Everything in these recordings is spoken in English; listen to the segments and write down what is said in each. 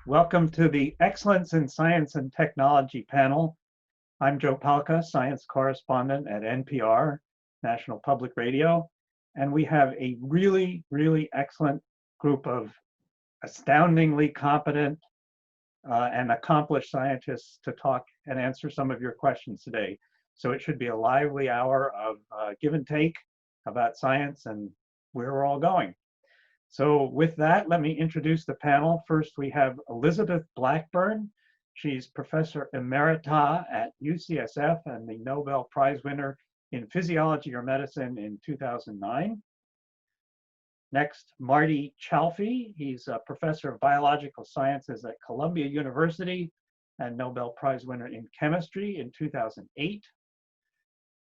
Welcome to the Excellence in Science and Technology panel. I'm Joe Palca, science correspondent at NPR, National Public Radio, and we have a really, really excellent group of astoundingly competent and accomplished scientists to talk and answer some of your questions today. So it should be a lively hour of give and take about science and where we're all going. So with that, let me introduce the panel. First, we have Elizabeth Blackburn. She's Professor Emerita at UCSF and the Nobel Prize winner in Physiology or Medicine in 2009. Next, Marty Chalfie. He's a Professor of Biological Sciences at Columbia University and Nobel Prize winner in Chemistry in 2008.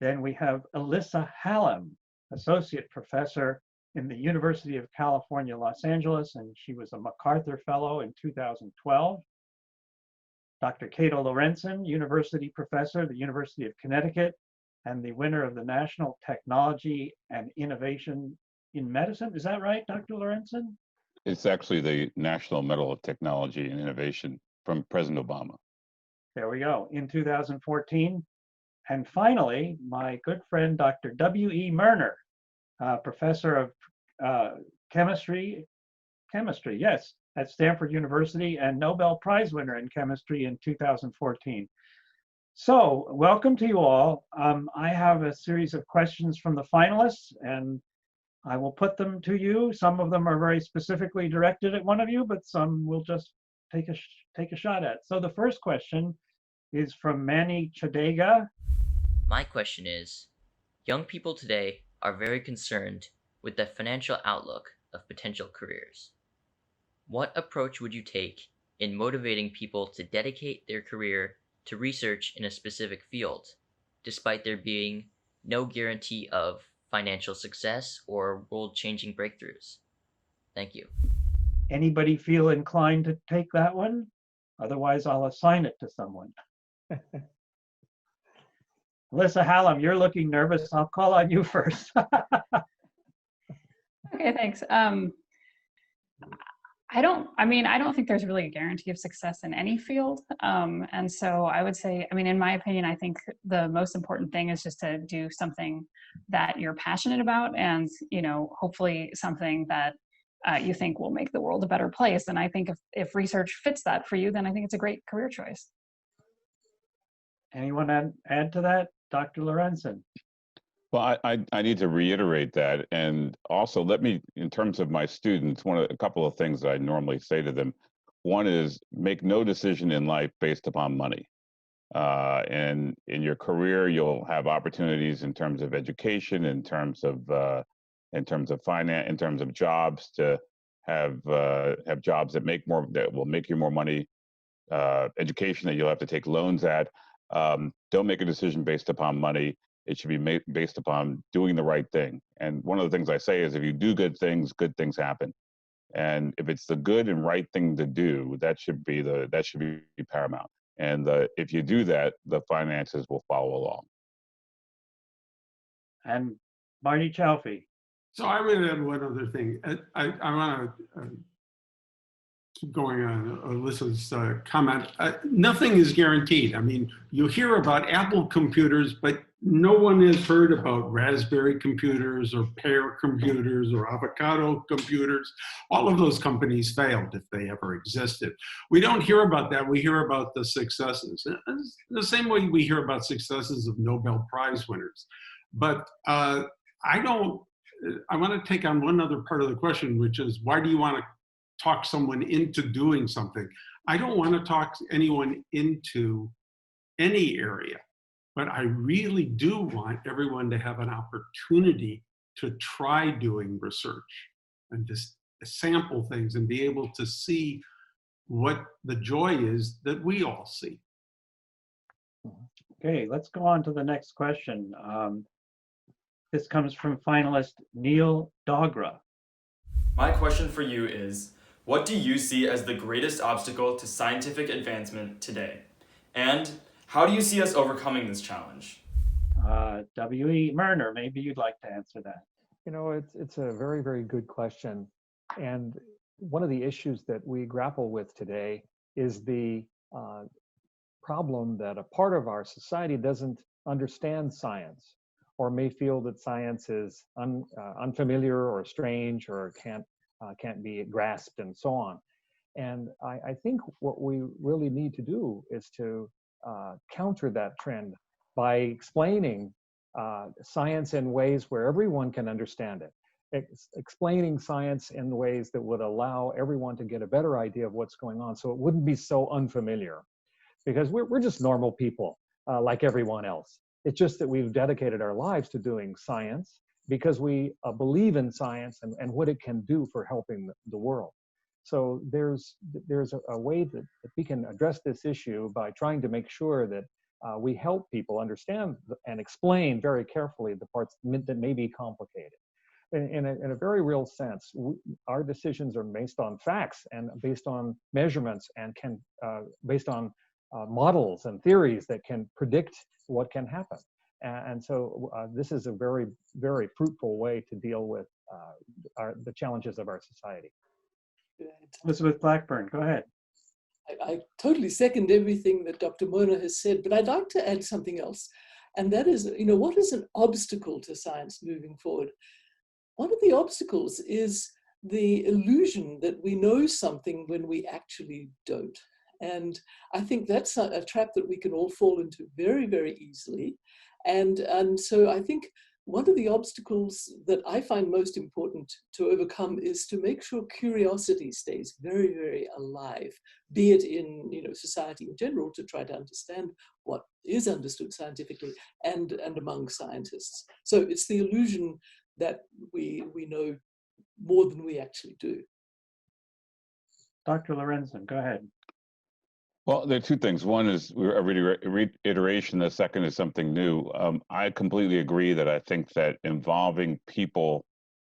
Then we have Alyssa Hallam, Associate Professor in the University of California, Los Angeles, and she was a MacArthur Fellow in 2012. Dr. Cato Lorenzen, University Professor, the University of Connecticut, and the winner of the National Technology and Innovation in Medicine. Is that right, Dr. Lorenzen? It's actually the National Medal of Technology and Innovation from President Obama. There we go, in 2014. And finally, my good friend, Dr. W.E. Murner, Professor of chemistry, yes, at Stanford University and Nobel Prize winner in chemistry in 2014. So welcome to you all. I have a series of questions from the finalists and I will put them to you. Some of them are very specifically directed at one of you, but some we'll just take a shot at. So the first question is from Manny Chadega. My question is, young people today are very concerned with the financial outlook of potential careers. What approach would you take in motivating people to dedicate their career to research in a specific field, despite there being no guarantee of financial success or world-changing breakthroughs? Thank you. Anybody feel inclined to take that one? Otherwise, I'll assign it to someone. Alyssa Hallam, you're looking nervous. I'll call on you first. Okay, thanks. I don't think there's really a guarantee of success in any field. And so I would say, in my opinion, I think the most important thing is just to do something that you're passionate about and, hopefully something that you think will make the world a better place. And I think if research fits that for you, then I think it's a great career choice. Anyone add to that? Dr. Lorenzen. Well, I need to reiterate that. And also let me, in terms of my students, a couple of things that I normally say to them. One is make no decision in life based upon money. And in your career, you'll have opportunities in terms of education, in terms of finance, in terms of jobs to have jobs that will make you more money, education that you'll have to take loans at. Don't make a decision based upon money. It should be based upon doing the right thing. And one of the things I say is if you do good things happen. And if it's the good and right thing to do, that should be paramount. And if you do that, the finances will follow along. And Marty Chalfie. So I would add one other thing. I want to keep going on Alyssa's comment. Nothing is guaranteed. You hear about Apple computers, but no one has heard about Raspberry computers or Pear computers or Avocado computers. All of those companies failed if they ever existed. We don't hear about that. We hear about the successes. The same way we hear about successes of Nobel Prize winners. But I want to take on one other part of the question, which is why do you want to talk someone into doing something? I don't want to talk anyone into any area, but I really do want everyone to have an opportunity to try doing research and just sample things and be able to see what the joy is that we all see. Okay, let's go on to the next question. This comes from finalist Neil Dogra. My question for you is, what do you see as the greatest obstacle to scientific advancement today? And how do you see us overcoming this challenge? W.E. Murner, maybe you'd like to answer that. It's a very, very good question. And one of the issues that we grapple with today is the problem that a part of our society doesn't understand science, or may feel that science is unfamiliar or strange or can't be grasped and so on. And I think what we really need to do is to counter that trend by explaining science in ways where everyone can understand it. Explaining science in ways that would allow everyone to get a better idea of what's going on, so it wouldn't be so unfamiliar. Because we're just normal people like everyone else. It's just that we've dedicated our lives to doing science because we believe in science and what it can do for helping the world. So there's a way that we can address this issue by trying to make sure that we help people understand and explain very carefully the parts that may be complicated. In a very real sense, our decisions are based on facts and based on measurements and based on models and theories that can predict what can happen. And so this is a very, very fruitful way to deal with the challenges of our society. Elizabeth Blackburn, go ahead. I totally second everything that Dr. Mona has said, but I'd like to add something else. And that is, what is an obstacle to science moving forward? One of the obstacles is the illusion that we know something when we actually don't. And I think that's a trap that we can all fall into very, very easily. And so I think one of the obstacles that I find most important to overcome is to make sure curiosity stays very, very alive, be it in society in general, to try to understand what is understood scientifically and among scientists. So it's the illusion that we know more than we actually do. Dr. Lorenzen, go ahead. Well, there are two things. One is a reiteration. The second is something new. I completely agree that I think that involving people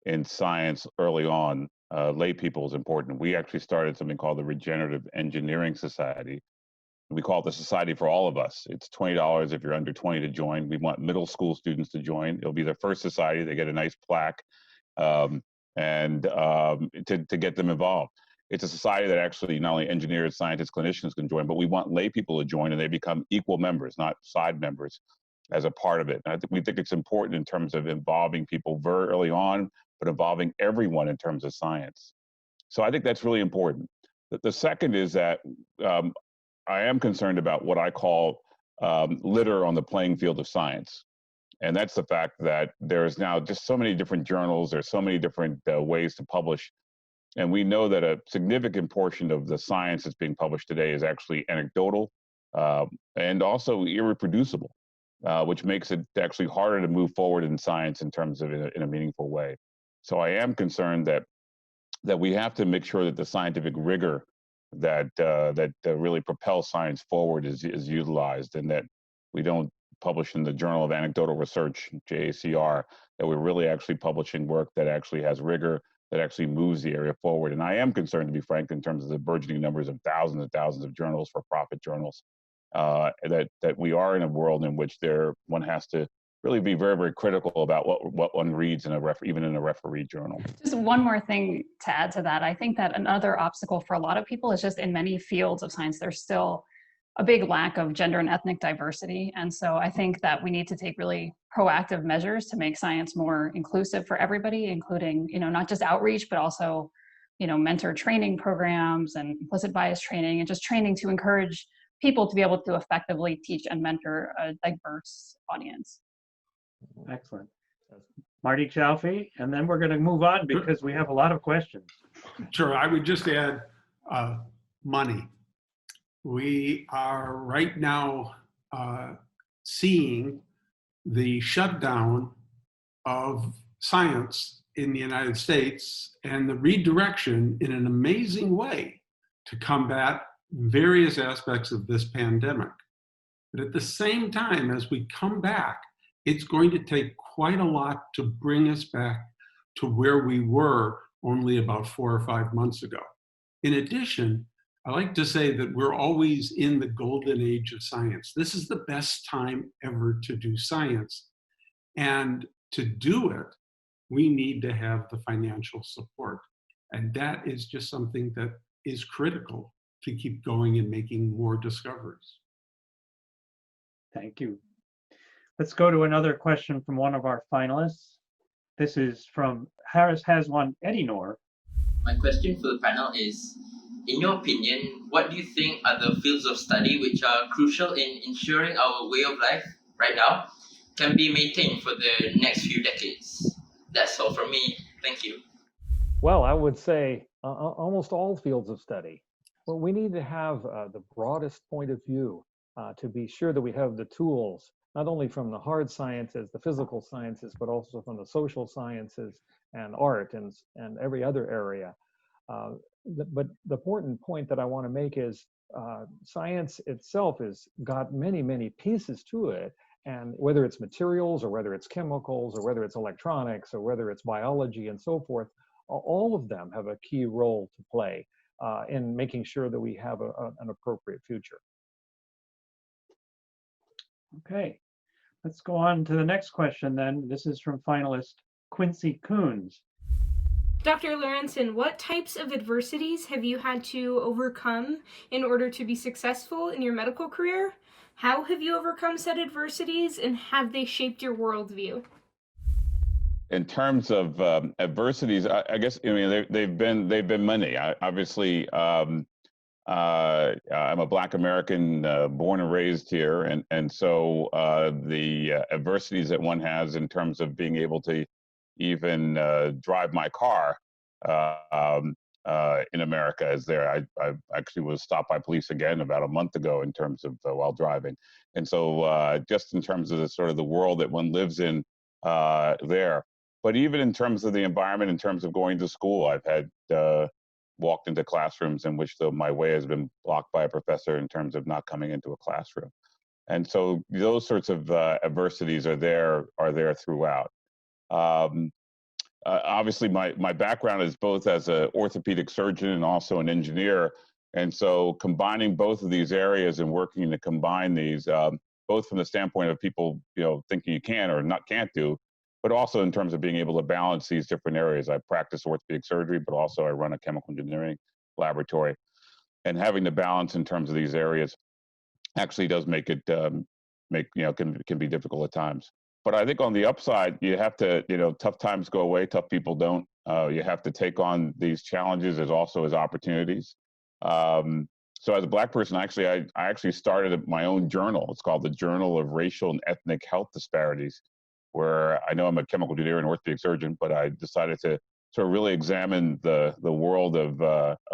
in science early on, lay people, is important. We actually started something called the Regenerative Engineering Society. We call it the Society for All of Us. It's $20 if you're under 20 to join. We want middle school students to join. It'll be their first society. They get a nice plaque to get them involved. It's a society that actually not only engineers, scientists, clinicians can join, but we want lay people to join, and they become equal members, not side members, as a part of it. And we think it's important in terms of involving people very early on, but involving everyone in terms of science. So I think that's really important. The second is that I am concerned about what I call litter on the playing field of science. And that's the fact that there's now just so many different journals, there's so many different ways to publish. And we know that a significant portion of the science that's being published today is actually anecdotal and also irreproducible, which makes it actually harder to move forward in science in terms of in a meaningful way. So I am concerned that we have to make sure that the scientific rigor that really propels science forward is utilized, and that we don't publish in the Journal of Anecdotal Research, JACR, that we're really actually publishing work that actually has rigor, that actually moves the area forward. And I am concerned, to be frank, in terms of the burgeoning numbers of thousands and thousands of journals, for-profit journals, that we are in a world in which one has to really be very, very critical about what one reads even in a referee journal. Just one more thing to add to that. I think that another obstacle for a lot of people is just in many fields of science, there's still a big lack of gender and ethnic diversity. And so I think that we need to take really proactive measures to make science more inclusive for everybody, including, not just outreach, but also, mentor training programs and implicit bias training, and just training to encourage people to be able to effectively teach and mentor a diverse audience. Excellent. Marty Chalfie, and then we're going to move on because we have a lot of questions. Sure, I would just add money. We are right now seeing the shutdown of science in the United States and the redirection in an amazing way to combat various aspects of this pandemic. But at the same time, as we come back, it's going to take quite a lot to bring us back to where we were only about 4 or 5 months ago. In addition, I like to say that we're always in the golden age of science. This is the best time ever to do science. And to do it, we need to have the financial support. And that is just something that is critical to keep going and making more discoveries. Thank you. Let's go to another question from one of our finalists. This is from Harris Has One Edinor. My question for the panel is, in your opinion, what do you think are the fields of study which are crucial in ensuring our way of life right now can be maintained for the next few decades? That's all from me. Thank you. Well, I would say almost all fields of study. Well, we need to have the broadest point of view to be sure that we have the tools, not only from the hard sciences, the physical sciences, but also from the social sciences and art and every other area. But the important point that I want to make is science itself has got many, many pieces to it. And whether it's materials or whether it's chemicals or whether it's electronics or whether it's biology and so forth, all of them have a key role to play in making sure that we have an appropriate future. Okay, let's go on to the next question then. This is from finalist Quincy Coons. Dr. Lorenzen, what types of adversities have you had to overcome in order to be successful in your medical career? How have you overcome said adversities, and have they shaped your worldview? In terms of adversities, I guess they've been many. Obviously, I'm a Black American, born and raised here, and so the adversities that one has in terms of being able to even drive my car in America is there. I actually was stopped by police again about a month ago in terms of while driving, and so just in terms of the sort of the world that one lives in there. But even in terms of the environment, in terms of going to school, I've had walked into classrooms in which my way has been blocked by a professor in terms of not coming into a classroom. And so those sorts of adversities are there throughout. Obviously, my background is both as an orthopedic surgeon and also an engineer. And so combining both of these areas and working to combine these, both from the standpoint of people thinking you can or can't do, but also in terms of being able to balance these different areas. I practice orthopedic surgery, but also I run a chemical engineering laboratory. And having the balance in terms of these areas actually does make it, can be difficult at times. But I think on the upside, you have to, tough times go away, tough people don't. You have to take on these challenges as also as opportunities. So as a Black person, I actually started my own journal. It's called the Journal of Racial and Ethnic Health Disparities, where I know I'm a chemical engineer and orthopedic surgeon, but I decided to sort of really examine the world of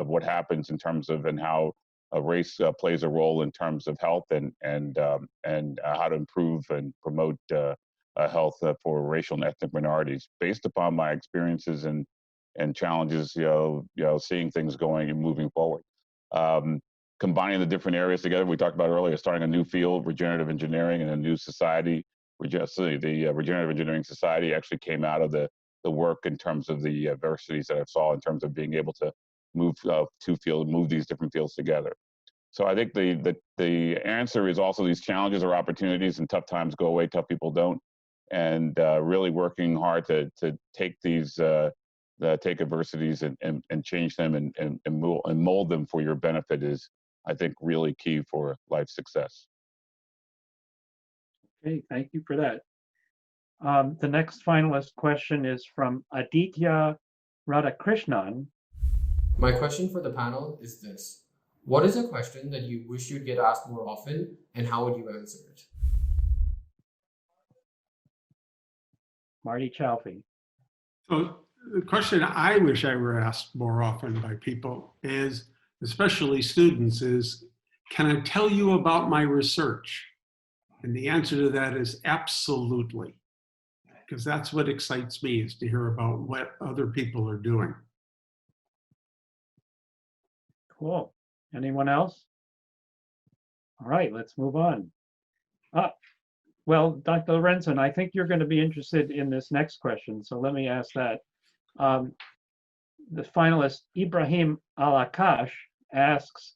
what happens in terms of and how race plays a role in terms of health and how to improve and promote health for racial and ethnic minorities based upon my experiences and challenges, seeing things going and moving forward. Combining the different areas together, we talked about earlier, starting a new field, regenerative engineering, and a new society. The Regenerative Engineering Society actually came out of the work in terms of the adversities that I saw in terms of being able to move move these different fields together. So I think the answer is also these challenges are opportunities, and tough times go away, tough people don't. And really working hard to take these take adversities and change them and mold them for your benefit is, I think, really key for life success. Okay, thank you for that. The next finalist question is from Aditya Radhakrishnan. My question for the panel is this. What is a question that you wish you'd get asked more often, and how would you answer it? Marty Chalfie. So the question I wish I were asked more often by people is, especially students, is, can I tell you about my research? And the answer to that is absolutely, because that's what excites me, is to hear about what other people are doing. Cool. Anyone else? All right, let's move on. Well, Dr. Lorenzen, I think you're going to be interested in this next question, so let me ask that. The finalist Ibrahim Al-Akash asks,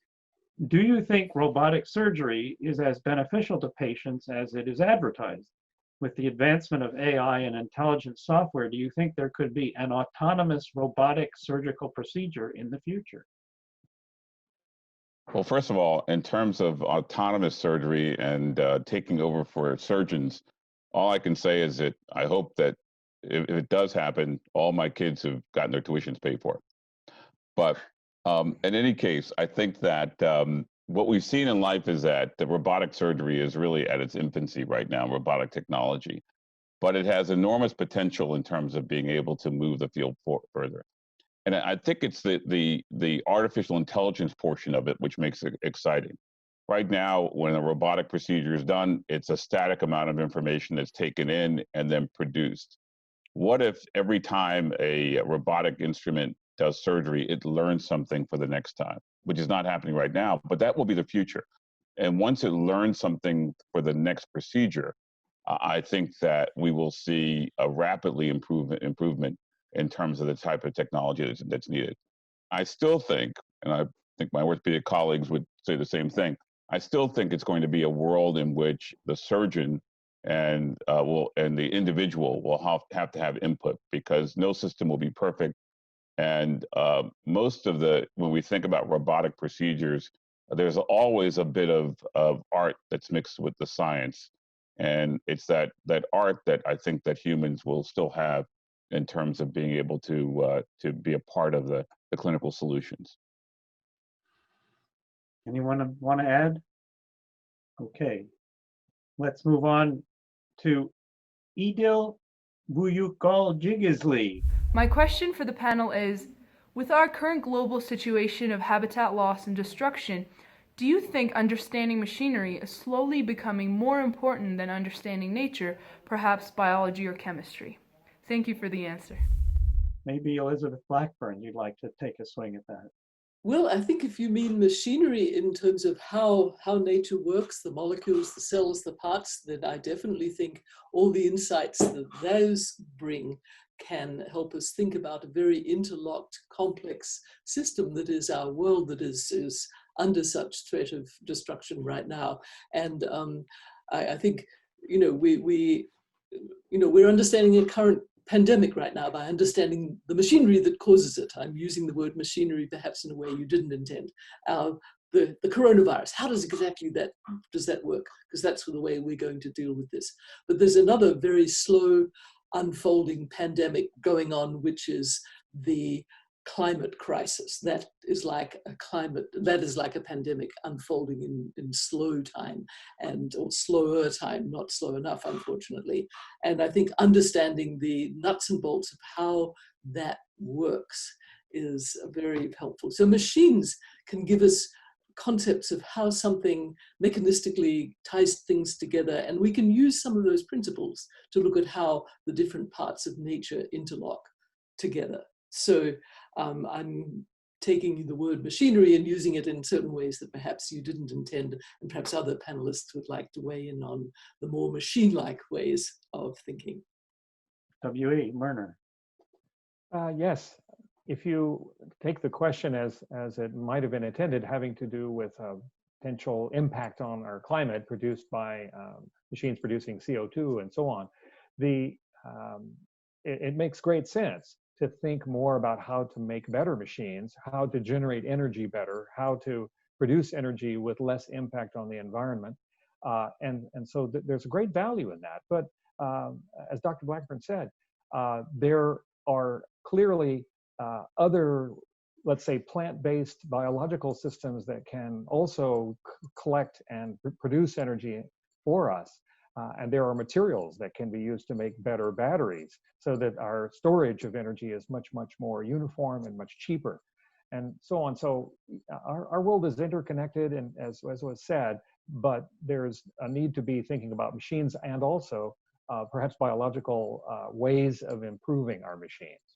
do you think robotic surgery is as beneficial to patients as it is advertised? with the advancement of AI and intelligent software, do you think there could be an autonomous robotic surgical procedure in the future? Well, first of all, in terms of autonomous surgery and taking over for surgeons, all I can say is that I hope that if it does happen, all my kids have gotten their tuitions paid for. But in any case, I think that what we've seen in life is that the robotic surgery is really at its infancy right now, robotic technology. But it has enormous potential in terms of being able to move the field further. And I think it's the artificial intelligence portion of it which makes it exciting. Right now, when a robotic procedure is done, it's a static amount of information that's taken in and then produced. What if every time a robotic instrument does surgery, it learns something for the next time, which is not happening right now, but that will be the future. And once it learns something for the next procedure, I think that we will see a rapidly improvement in terms of the type of technology that's needed. I still think, and I think my orthopedic colleagues would say the same thing, I still think it's going to be a world in which the surgeon and the individual will have to have input, because no system will be perfect. And when we think about robotic procedures, there's always a bit of art that's mixed with the science. And it's that art that I think that humans will still have in terms of being able to be a part of the clinical solutions. Anyone want to add? Okay, let's move on to Edil Buyukol-Jigisley. My question for the panel is, with our current global situation of habitat loss and destruction, do you think understanding machinery is slowly becoming more important than understanding nature, perhaps biology or chemistry? Thank you for the answer. Maybe Elizabeth Blackburn, you'd like to take a swing at that. Well, I think if you mean machinery in terms of how nature works, the molecules, the cells, the parts, then I definitely think all the insights that those bring can help us think about a very interlocked, complex system that is our world, that is under such threat of destruction right now. And I think, we're understanding a current pandemic right now by understanding the machinery that causes it. I'm using the word machinery perhaps in a way you didn't intend. The coronavirus, how does exactly that work? Because that's the way we're going to deal with this. But there's another very slow unfolding pandemic going on, which is the climate crisis. That is like a pandemic unfolding in slow time, or slower time, not slow enough, unfortunately. And I think understanding the nuts and bolts of how that works is very helpful. So machines can give us concepts of how something mechanistically ties things together, and we can use some of those principles to look at how the different parts of nature interlock together. So I'm taking the word machinery and using it in certain ways that perhaps you didn't intend, and perhaps other panelists would like to weigh in on the more machine-like ways of thinking. W.E. Murner. Yes, if you take the question as it might have been intended, having to do with potential impact on our climate produced by machines producing CO2 and so on, it makes great sense to think more about how to make better machines, how to generate energy better, how to produce energy with less impact on the environment. And so there's a great value in that. But as Dr. Blackburn said, there are clearly other, let's say, plant-based biological systems that can also collect and produce energy for us. And there are materials that can be used to make better batteries so that our storage of energy is much, much more uniform and much cheaper, and so on. So our world is interconnected, and as was said, but there's a need to be thinking about machines and also perhaps biological ways of improving our machines.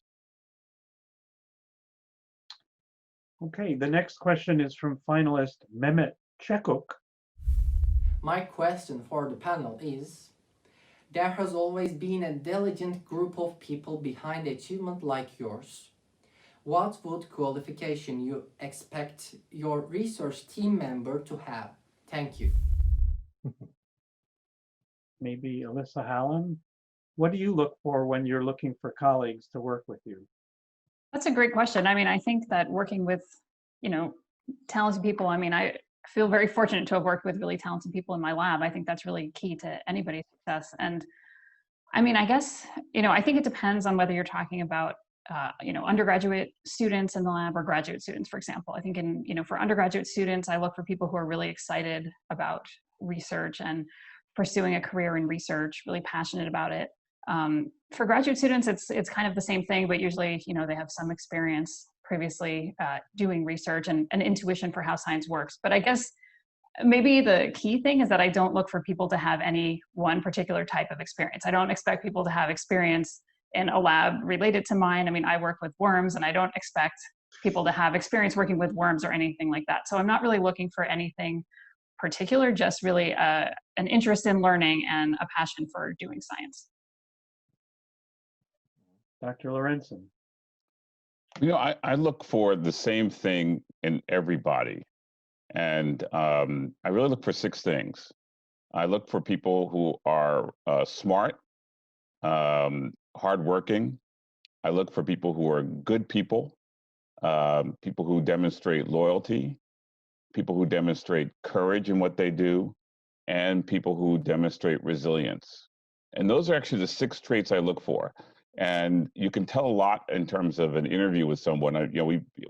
Okay, the next question is from finalist Mehmet Çekuk. My question for the panel is, there has always been a diligent group of people behind achievement like yours. What would qualification you expect your research team member to have? Thank you. maybe Alyssa Hallam. What do you look for when you're looking for colleagues to work with you? That's a great question. I mean, I think that working with, talented people, I mean, I feel very fortunate to have worked with really talented people in my lab. I think that's really key to anybody's success. And I mean, I guess, I think it depends on whether you're talking about, undergraduate students in the lab or graduate students, for example. I think for undergraduate students, I look for people who are really excited about research and pursuing a career in research, really passionate about it. For graduate students, it's kind of the same thing, but usually, they have some experience previously doing research and an intuition for how science works. But I guess maybe the key thing is that I don't look for people to have any one particular type of experience. I don't expect people to have experience in a lab related to mine. I mean, I work with worms, and I don't expect people to have experience working with worms or anything like that. So I'm not really looking for anything particular, just really an interest in learning and a passion for doing science. Dr. Lorenzen. I look for the same thing in everybody. And I really look for 6 things. I look for people who are smart, hardworking. I look for people who are good people, people who demonstrate loyalty, people who demonstrate courage in what they do, and people who demonstrate resilience. And those are actually the 6 traits I look for. And you can tell a lot in terms of an interview with someone.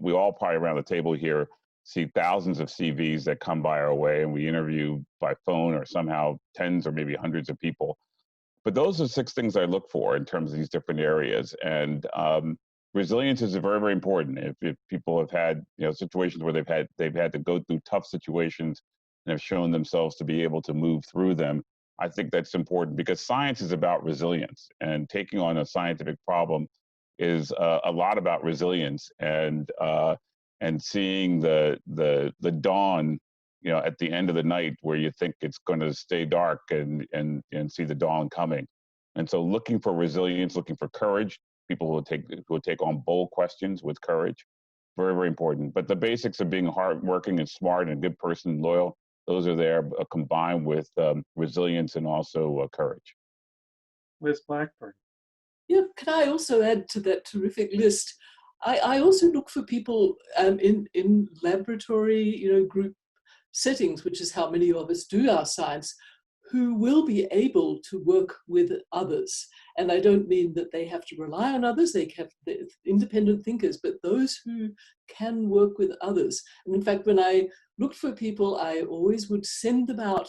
We all probably around the table here see thousands of CVs that come by our way, and we interview by phone or somehow tens or maybe hundreds of people. But those are 6 things I look for in terms of these different areas. And resilience is very, very important. If people have had situations where they've had to go through tough situations and have shown themselves to be able to move through them, I think that's important, because science is about resilience, and taking on a scientific problem is a lot about resilience, and seeing the dawn, at the end of the night where you think it's going to stay dark, and see the dawn coming. And so, looking for resilience, looking for courage, people who will take on bold questions with courage, very, very important. But the basics of being hardworking and smart and a good person, and loyal, those are there, combined with resilience and also courage. Liz Blackburn. Yeah, can I also add to that terrific list? I also look for people in laboratory, group settings, which is how many of us do our science, who will be able to work with others. And I don't mean that they have to rely on others, they have independent thinkers, but those who can work with others. And in fact, when I looked for people, I always would send them out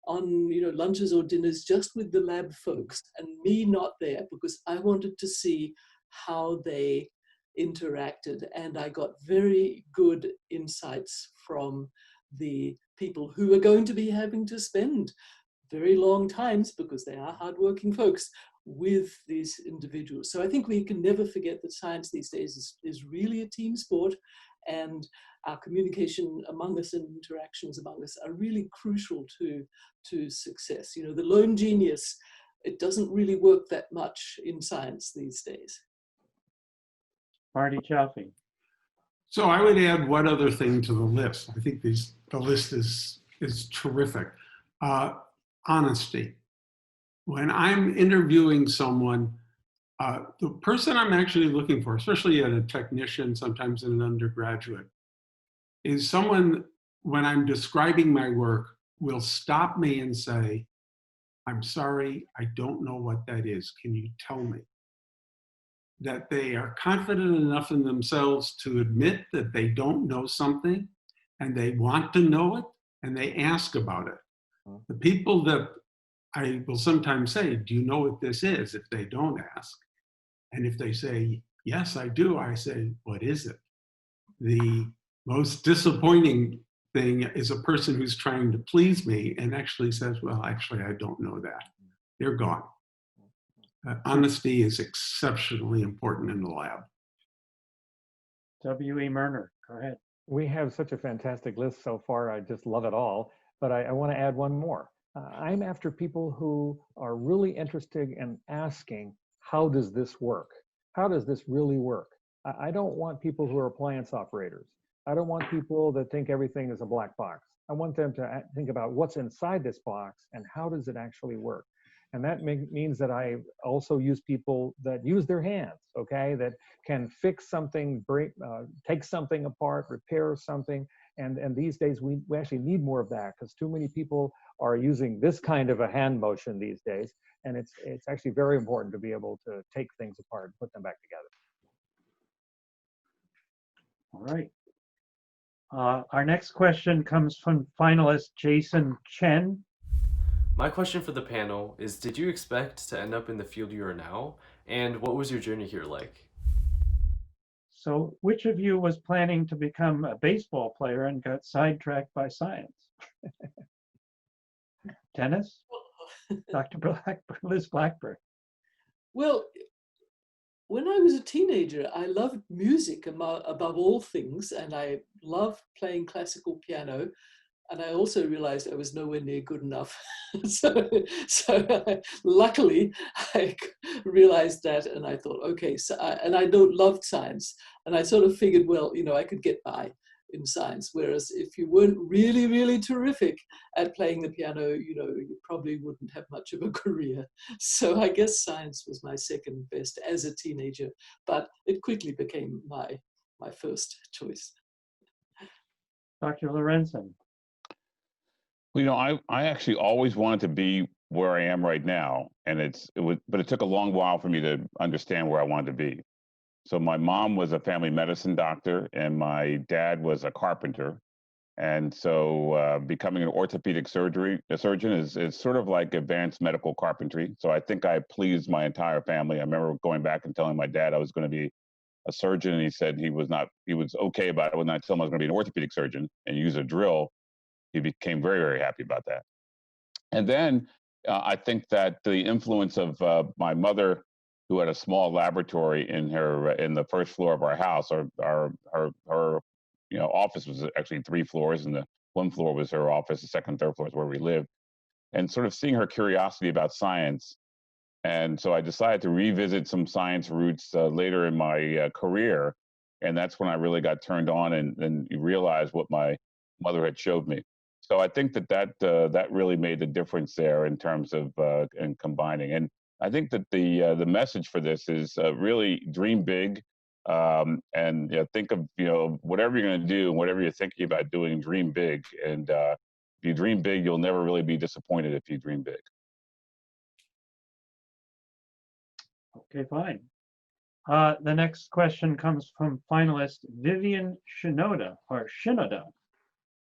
on lunches or dinners just with the lab folks, and me not there, because I wanted to see how they interacted. And I got very good insights from the people who are going to be having to spend very long times, because they are hardworking folks, with these individuals. So I think we can never forget that science these days is really a team sport, and our communication among us and interactions among us are really crucial to success. The lone genius, it doesn't really work that much in science these days. Marty Chaffee. So I would add one other thing to the list. I think the list is terrific. Honesty. When I'm interviewing someone, the person I'm actually looking for, especially at a technician, sometimes in an undergraduate, is someone, when I'm describing my work, will stop me and say, "I'm sorry, I don't know what that is. Can you tell me?" That they are confident enough in themselves to admit that they don't know something, and they want to know it, and they ask about it. The people that I will sometimes say, "Do you know what this is?" if they don't ask. And if they say, "Yes, I do," I say, "What is it?" The most disappointing thing is a person who's trying to please me and actually says, "Well, actually, I don't know that." They're gone. Honesty is exceptionally important in the lab. W.E. Murner, go ahead. We have such a fantastic list so far. I just love it all. But I want to add one more. I'm after people who are really interested in asking, how does this work? How does this really work? I don't want people who are appliance operators. I don't want people that think everything is a black box. I want them to think about what's inside this box and how does it actually work. And that means that I also use people that use their hands, okay, that can fix something, take something apart, repair something. And these days we actually need more of that, because too many people are using this kind of a hand motion these days. And it's actually very important to be able to take things apart and put them back together. All right. Our next question comes from finalist Jason Chen. My question for the panel is, did you expect to end up in the field you are now? And what was your journey here like? So which of you was planning to become a baseball player and got sidetracked by science? Dennis? Dr. Liz Blackburn. Well, when I was a teenager, I loved music above all things, and I loved playing classical piano. And I also realized I was nowhere near good enough. so luckily, I realized that, and I thought, okay, and I loved science. And I sort of figured, well, I could get by in science. Whereas if you weren't really, really terrific at playing the piano, you probably wouldn't have much of a career. So I guess science was my second best as a teenager, but it quickly became my first choice. Dr. Lorenzen. Well, I actually always wanted to be where I am right now, and but it took a long while for me to understand where I wanted to be. So my mom was a family medicine doctor, and my dad was a carpenter, and so becoming an orthopedic surgeon is sort of like advanced medical carpentry. So I think I pleased my entire family. I remember going back and telling my dad I was going to be a surgeon, and he said he was okay about it when I told him I was going to be an orthopedic surgeon and use a drill. He became very, very happy about that. And then I think that the influence of my mother, who had a small laboratory in the first floor of our house, her office was actually 3 floors, and the 1 floor was her office, the second, third floor is where we lived, and sort of seeing her curiosity about science. And so I decided to revisit some science roots later in my career, and that's when I really got turned on and realized what my mother had showed me. So I think that really made the difference there in terms of and combining. And I think that the message for this is really dream big, and think of whatever you're going to do, whatever you're thinking about doing, dream big. And if you dream big, you'll never really be disappointed if you dream big. Okay, fine. The next question comes from finalist Vivian Shinoda,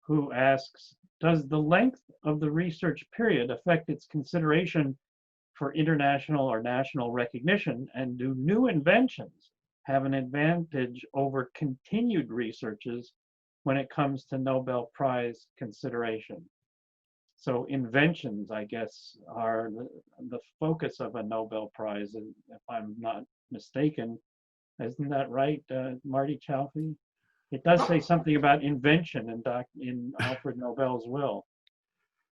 who asks, does the length of the research period affect its consideration for international or national recognition? And do new inventions have an advantage over continued researches when it comes to Nobel Prize consideration? So inventions, I guess, are the focus of a Nobel Prize, if I'm not mistaken. Isn't that right, Marty Chalfie? It does say something about invention in Alfred Nobel's will.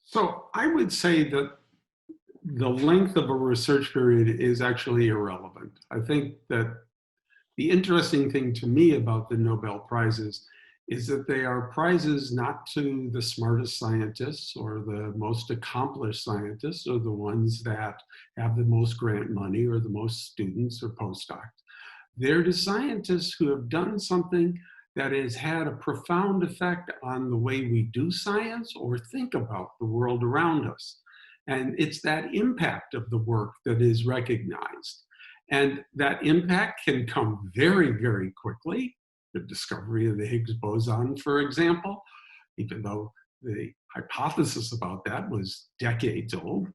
So I would say that the length of a research period is actually irrelevant. I think that the interesting thing to me about the Nobel Prizes is that they are prizes not to the smartest scientists or the most accomplished scientists or the ones that have the most grant money or the most students or postdocs. They're to scientists who have done something that has had a profound effect on the way we do science or think about the world around us. And it's that impact of the work that is recognized. And that impact can come very, very quickly. The discovery of the Higgs boson, for example, even though the hypothesis about that was decades old,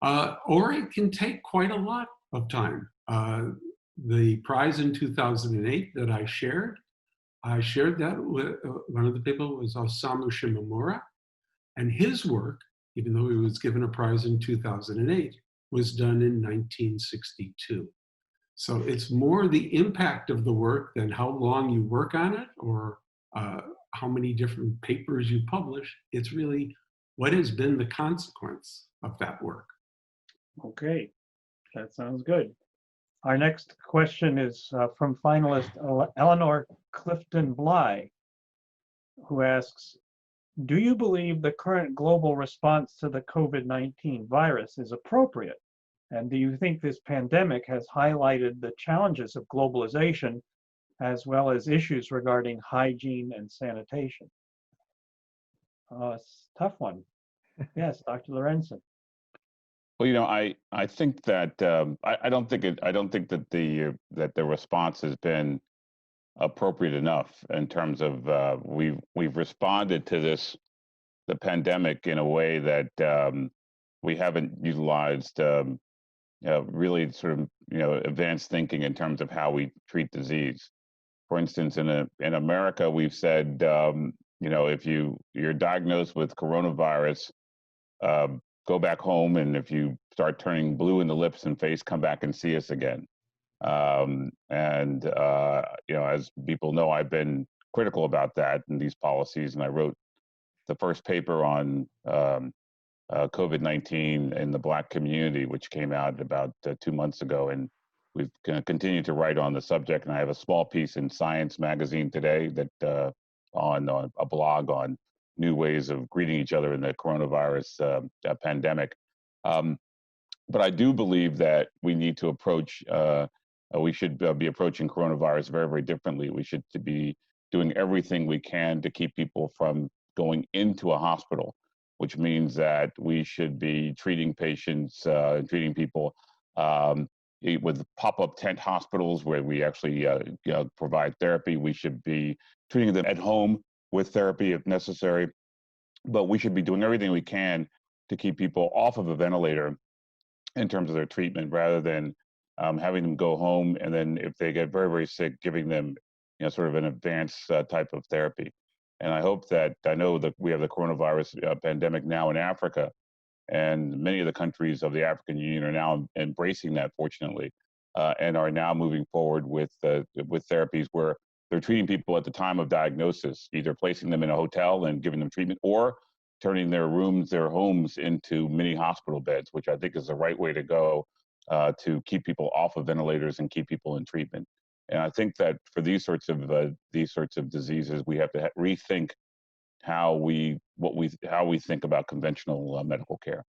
or it can take quite a lot of time. The prize in 2008 that I shared that with one of the people was Osamu Shimomura, and his work, even though he was given a prize in 2008, was done in 1962. So it's more the impact of the work than how long you work on it or how many different papers you publish. It's really what has been the consequence of that work. Okay, that sounds good. Our next question is from finalist Eleanor Clifton Bly, who asks, do you believe the current global response to the COVID-19 virus is appropriate And do you think this pandemic has highlighted the challenges of globalization as well as issues regarding hygiene and sanitation? It's a tough one. Yes, Dr. Lorenzen. Well, I think that I don't think that the response has been appropriate enough in terms of we've responded to the pandemic in a way that we haven't utilized really sort of advanced thinking in terms of how we treat disease. For instance, in America, we've said if you're diagnosed with coronavirus, go back home, and if you start turning blue in the lips and face, come back and see us again. As people know, I've been critical about that and these policies, and I wrote the first paper on COVID-19 in the Black community, which came out about 2 months ago, and we've continued to write on the subject. And I have a small piece in Science magazine today that on a blog on new ways of greeting each other in the coronavirus pandemic. But I do believe that we need to approach, we should be approaching coronavirus very, very differently. We should be doing everything we can to keep people from going into a hospital, which means that we should be treating patients, treating people with pop-up tent hospitals where we actually provide therapy. We should be treating them at home with therapy if necessary, but we should be doing everything we can to keep people off of a ventilator in terms of their treatment, rather than having them go home and then if they get very, very sick, giving them sort of an advanced type of therapy. And I know that we have the coronavirus pandemic now in Africa, and many of the countries of the African Union are now embracing that, fortunately, and are now moving forward with therapies where they're treating people at the time of diagnosis, either placing them in a hotel and giving them treatment, or turning their homes into mini hospital beds, which I think is the right way to go to keep people off of ventilators and keep people in treatment. And I think that for these sorts of diseases, we have to rethink how we think about conventional medical care.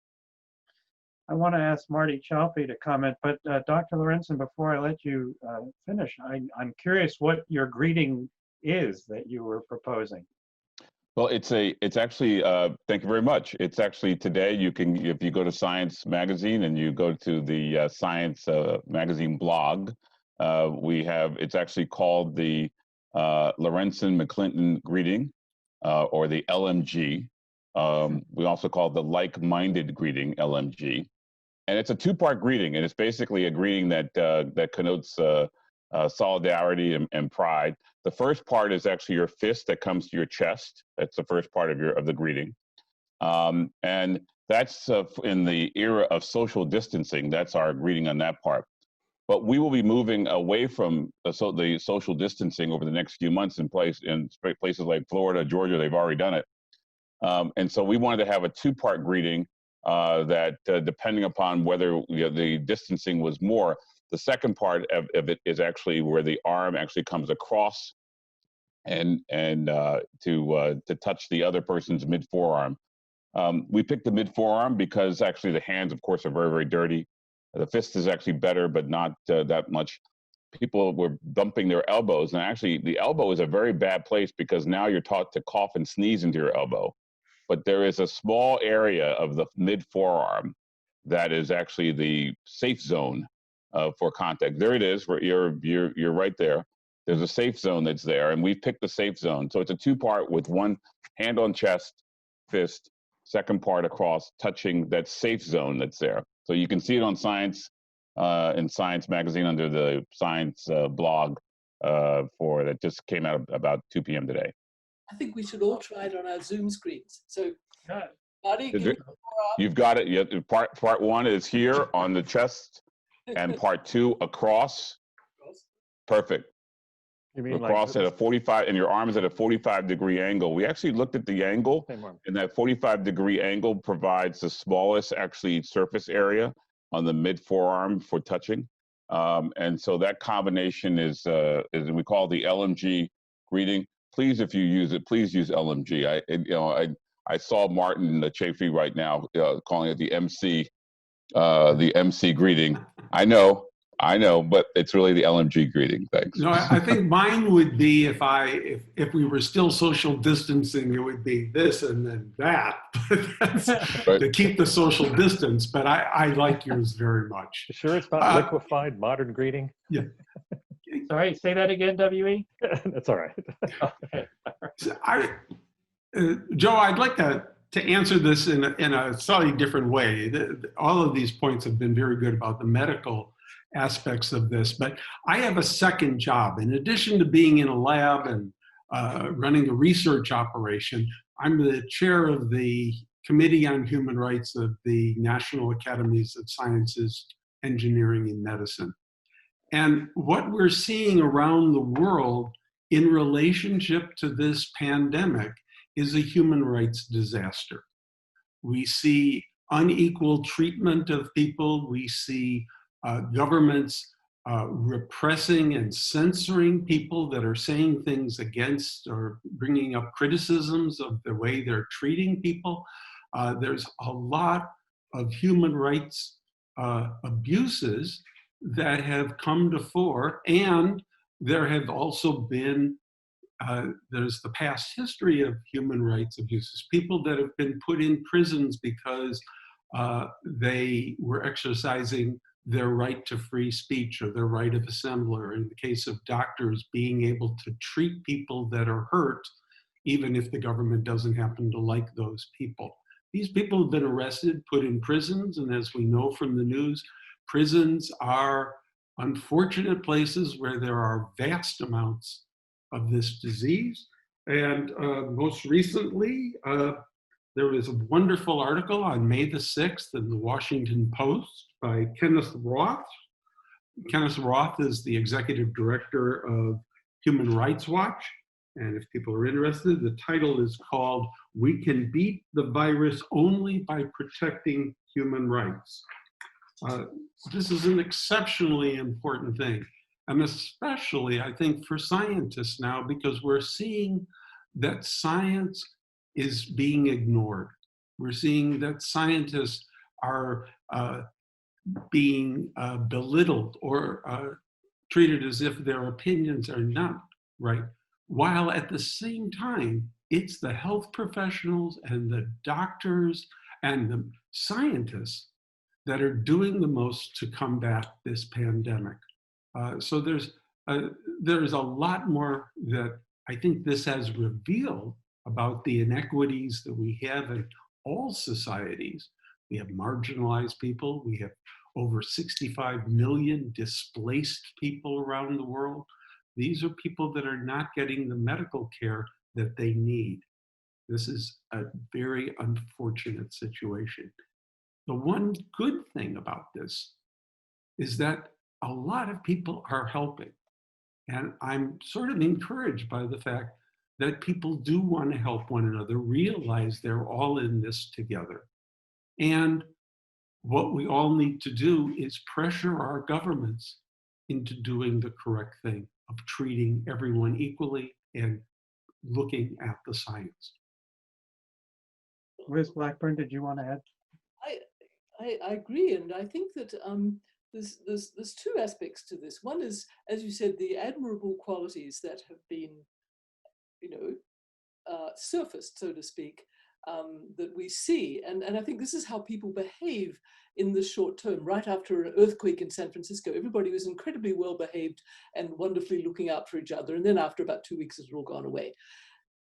I want to ask Marty Chalfie to comment, but Dr. Lorenzen, before I let you finish, I'm curious what your greeting is that you were proposing. Well, it's actually, thank you very much. It's actually today, if you go to Science Magazine and you go to the Science Magazine blog, it's actually called the Lorenzen-McClinton greeting, or the LMG. We also call it the like-minded greeting, LMG. And it's a two-part greeting, and it's basically a greeting that connotes solidarity and pride. The first part is actually your fist that comes to your chest. That's the first part of the greeting. And that's in the era of social distancing. That's our greeting on that part. But we will be moving away from the social distancing over the next few months in places like Florida, Georgia. They've already done it. And so we wanted to have a two-part greeting that depending upon whether the distancing was more, the second part of it is actually where the arm actually comes across and to touch the other person's mid-forearm. We picked the mid-forearm because actually the hands, of course, are very, very dirty. The fist is actually better, but not that much. People were bumping their elbows, and actually the elbow is a very bad place because now you're taught to cough and sneeze into your elbow. But there is a small area of the mid-forearm that is actually the safe zone for contact. There it is. You're right there. There's a safe zone that's there, and we've picked the safe zone. So it's a two-part with one hand on chest, fist, second part across, touching that safe zone that's there. So you can see it on Science, in Science Magazine under the Science blog that just came out about 2 p.m. today. I think we should all try it on our Zoom screens. So, Marty, you've got it. Yeah, part one is here on the chest, and part two across. Perfect. You mean across like at a 45, and your arm is at a 45-degree angle. We actually looked at the angle, and that 45-degree angle provides the smallest actually surface area on the mid-forearm for touching. And so that combination is we call the LMG greeting. Please, if you use it, please use LMG. I saw Martin Chafee right now calling it the MC the MC greeting. I know, but it's really the LMG greeting. Thanks. No, I think mine would be if we were still social distancing, it would be this and then that. That's Right. to keep the social distance. But I like yours very much. Sure, it's not liquefied modern greeting. Yeah. Sorry, say that again, WE? That's all right. Okay. So Joe, I'd like to answer this in a slightly different way. All of these points have been very good about the medical aspects of this, but I have a second job. In addition to being in a lab and running a research operation, I'm the chair of the Committee on Human Rights of the National Academies of Sciences, Engineering, and Medicine. And what we're seeing around the world in relationship to this pandemic is a human rights disaster. We see unequal treatment of people. We see governments repressing and censoring people that are saying things against or bringing up criticisms of the way they're treating people. There's a lot of human rights abuses that have come to fore, and there have also been there's the past history of human rights abuses, people that have been put in prisons because they were exercising their right to free speech or their right of assembly, or in the case of doctors, being able to treat people that are hurt, even if the government doesn't happen to like those people. These people have been arrested, put in prisons, and as we know from the news, prisons are unfortunate places where there are vast amounts of this disease. And most recently, there was a wonderful article on May the 6th in the Washington Post by Kenneth Roth. Kenneth Roth is the executive director of Human Rights Watch. And if people are interested, the title is called "We Can Beat the Virus Only by Protecting Human Rights." This is an exceptionally important thing. And especially, I think, for scientists now, because we're seeing that science is being ignored. We're seeing that scientists are being belittled or treated as if their opinions are not right, while at the same time, it's the health professionals and the doctors and the scientists that are doing the most to combat this pandemic. So there's a lot more that I think this has revealed about the inequities that we have in all societies. We have marginalized people. We have over 65 million displaced people around the world. These are people that are not getting the medical care that they need. This is a very unfortunate situation. The one good thing about this is that a lot of people are helping. And I'm sort of encouraged by the fact that people do want to help one another, realize they're all in this together. And what we all need to do is pressure our governments into doing the correct thing of treating everyone equally and looking at the science. Liz Blackburn, did you want to add? I agree, and I think that there's two aspects to this. One is, as you said, the admirable qualities that have been, surfaced, so to speak, that we see. And I think this is how people behave in the short term. Right after an earthquake in San Francisco, everybody was incredibly well behaved and wonderfully looking out for each other. And then after about 2 weeks, it had all gone away.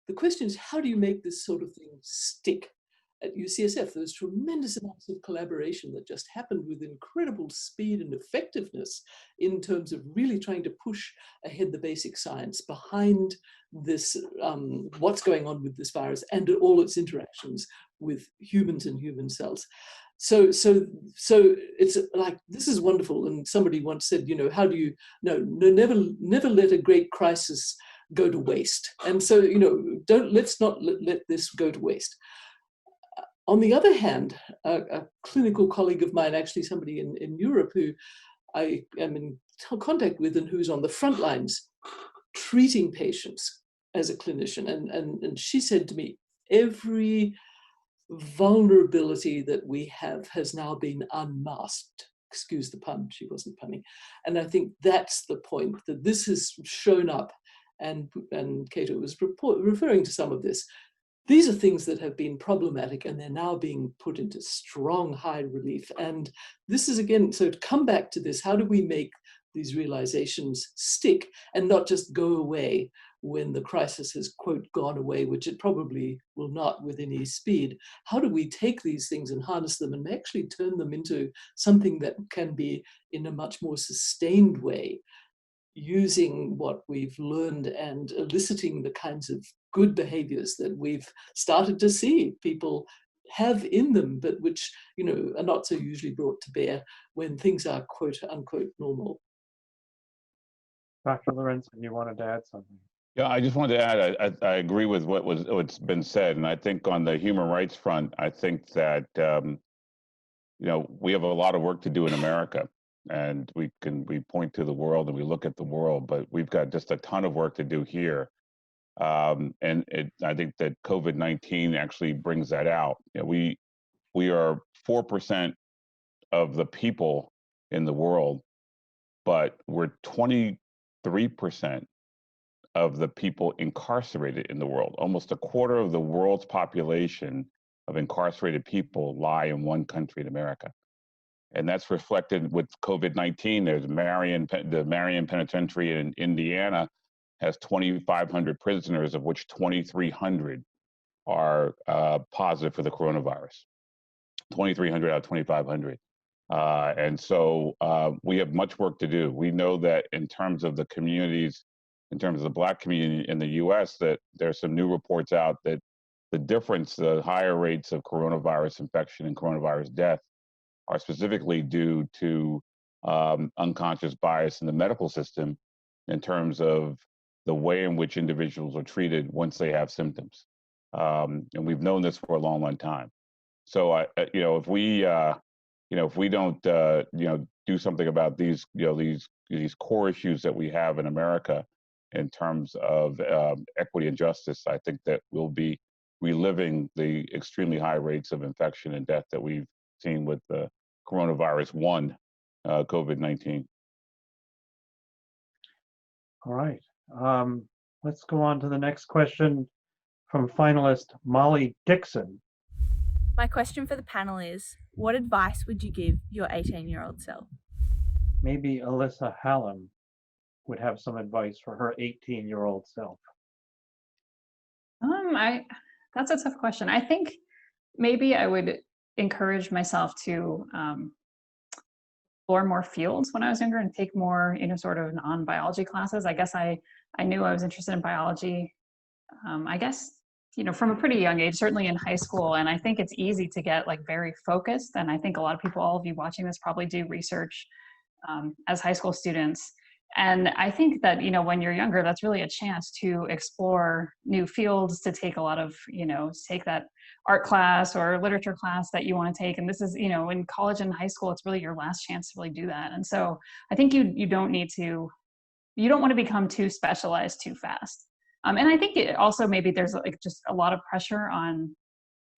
The question is, how do you make this sort of thing stick? At UCSF, there's tremendous amounts of collaboration that just happened with incredible speed and effectiveness in terms of really trying to push ahead the basic science behind this, what's going on with this virus and all its interactions with humans and human cells. So it's like, this is wonderful. And somebody once said, how do you, never let a great crisis go to waste. And so, let's not let this go to waste. On the other hand, a clinical colleague of mine, actually somebody in Europe who I am in contact with and who's on the front lines treating patients as a clinician, and she said to me, every vulnerability that we have has now been unmasked. Excuse the pun, she wasn't punning. And I think that's the point, that this has shown up, and Cato was referring to some of this. These are things that have been problematic, and they're now being put into strong, high relief. And this is, again, so to come back to this, how do we make these realizations stick and not just go away when the crisis has, quote, gone away, which it probably will not with any speed? How do we take these things and harness them and actually turn them into something that can be in a much more sustained way, using what we've learned and eliciting the kinds of good behaviors that we've started to see people have in them, but which, are not so usually brought to bear when things are, quote unquote, normal. Dr. Lorenzen, you wanted to add something? Yeah, I just wanted to add, I agree with what's been said. And I think on the human rights front, I think that, we have a lot of work to do in America. And we point to the world and we look at the world, but we've got just a ton of work to do here. I think that COVID-19 actually brings that out. We are 4% of the people in the world, but we're 23% of the people incarcerated in the world. Almost a quarter of the world's population of incarcerated people lie in one country, in America. And that's reflected with COVID-19. There's the Marion Penitentiary in Indiana has 2,500 prisoners, of which 2,300 are positive for the coronavirus. 2,300 out of 2,500. And so we have much work to do. We know that in terms of the communities, in terms of the Black community in the US, that there's some new reports out that the higher rates of coronavirus infection and coronavirus death are specifically due to unconscious bias in the medical system in terms of the way in which individuals are treated once they have symptoms. And we've known this for a long, long time. So, if we don't, do something about these core issues that we have in America in terms of equity and justice, I think that we'll be reliving the extremely high rates of infection and death that we've seen with the coronavirus COVID-19. All right. Let's go on to the next question from finalist Molly Dixon. My question for the panel is, what advice would you give your 18-year-old self? Maybe Alyssa Hallam would have some advice for her 18-year-old self. That's a tough question. I think maybe I would encourage myself to explore more fields when I was younger and take more, sort of non-biology classes. I guess I knew I was interested in biology, I guess, from a pretty young age, certainly in high school. And I think it's easy to get very focused. And I think a lot of people, all of you watching this, probably do research as high school students. And I think that, when you're younger, that's really a chance to explore new fields, to take a lot of, take that art class or literature class that you want to take. And this is, in college and high school, it's really your last chance to really do that. And so I think you don't want to become too specialized too fast. And I think it also maybe there's just a lot of pressure on